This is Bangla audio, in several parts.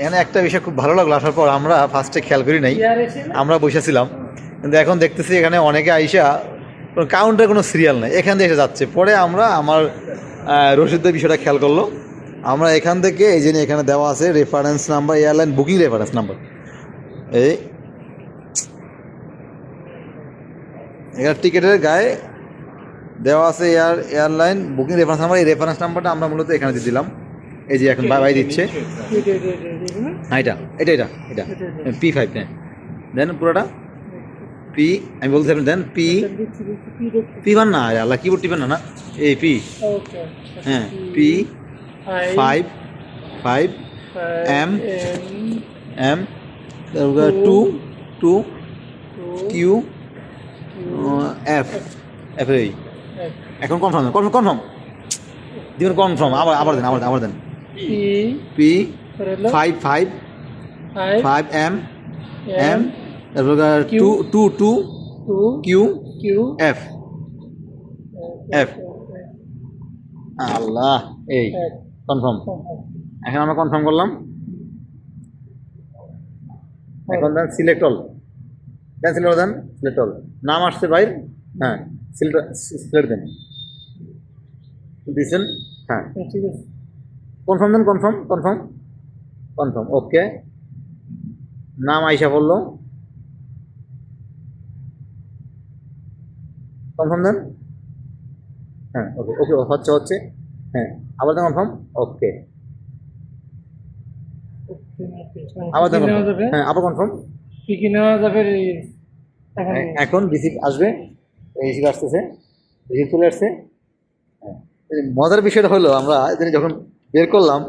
এখানে একটা বিষয় খুব ভালো লাগলো, আসার পর আমরা ফার্স্টে খেয়াল করি নাই, আমরা বসেছিলাম, কিন্তু এখন দেখতেছি এখানে অনেকে আইসা কোনো কাউন্টার কোনো সিরিয়াল নেই, এখান থেকে এসে যাচ্ছে। পরে আমার রশিদের বিষয়টা খেয়াল করলো, আমরা এখান থেকে এই যে এখানে দেওয়া আছে reference number, airline booking reference number, এই এখানে টিকিটের গায়ে দেওয়া আছে এয়ারলাইন বুকিং রেফারেন্স নাম্বার। এই রেফারেন্স নাম্বারটা আমরা মূলত এখানে দিয়ে দিলাম, এই যে এখন বাই দিচ্ছে। হ্যাঁ এটা এটা এটা এটা P5, হ্যাঁ দেন পুরোটা পি, আমি বলতে চাই দেন P1 না, আল্লাহ কিবোর্ড টিপেন না, এই পি, হ্যাঁ P5 M তারপর 2 Q F এই এখন কনফার্ম দিবেন, কনফার্ম আবার দেন P5 M তারপর 2 Q F আল্লাহ, এই কনফার্ম। এখন আমরা কনফার্ম করলাম, এখন then select all, select all, নাম আসছে বাইর, হ্যাঁ সিলেক্ট দেন, দিচ্ছেন, হ্যাঁ কনফার্ম দেন, কনফার্ম ওকে, নাম আইসা বললো, কনফার্ম দেন, হ্যাঁ ওকে হচ্ছে, হ্যাঁ আবার দেন কনফার্ম, ওকে আবার দেন, হ্যাঁ আবার কনফার্ম, এখন রিসিভ আসবে, রিসিভ আসতেছে, রিসিভ চলে আসছে। মজার বিষয়টা হলো আমরা যখন বের করলাম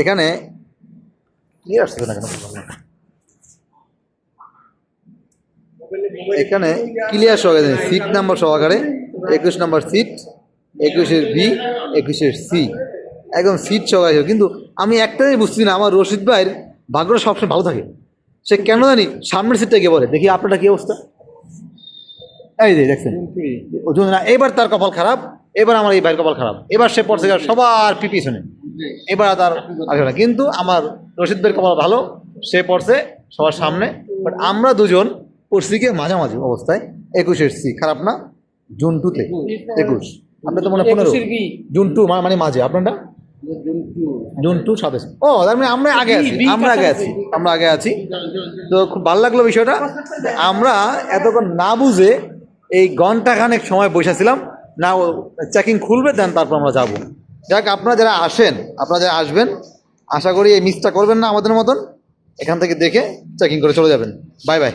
এখানে কি আসছে না কেন, এখানে ক্লিয়ার সহকারে সিট নাম্বার সহকারে 21 নম্বর সিট, 21-এর B, 21-এর C, একদম সিট সহকারে। কিন্তু আমি একটাই বুঝছি না, আমার রশিদ ভাইয়ের ভাগ্যটা সবসময় ভালো থাকে, সে কেন জানি সামনের সিটটা গিয়ে বলে। দেখি আপনারটা কি অবস্থা, এই যে দেখছেন না, এবার তার কপাল খারাপ, এবার আমার এই ভাইয়ের কপাল খারাপ, এবার সে পড়ছে সবার পিছনে, এবার তার আসবে না। কিন্তু আমার রশিদ ভাইয়ের কপাল ভালো, সে পড়ছে সবার সামনে, বাট আমরা দুজন পড়ছি কি মাঝামাঝি অবস্থায়, 21-এর C, খারাপ না, জুন 2-তে 21, আপনার তো মনে 15 জুন 2 মানে মাঝে, আপনারটা জুন 2 27। ও তার মানে আমরা আগে আছি। তো খুব ভালো লাগলো বিষয়টা, আমরা এতক্ষণ না বুঝে এই ঘন্টাখানেক সময় বসেছিলাম না, চেকিং খুলবে দেন তারপর আমরা যাবো। যাক, আপনারা যারা আসবেন, আশা করি এই মিসটা করবেন না আমাদের মতন, এখান থেকে দেখে চেকিং করে চলে যাবেন। Bye bye.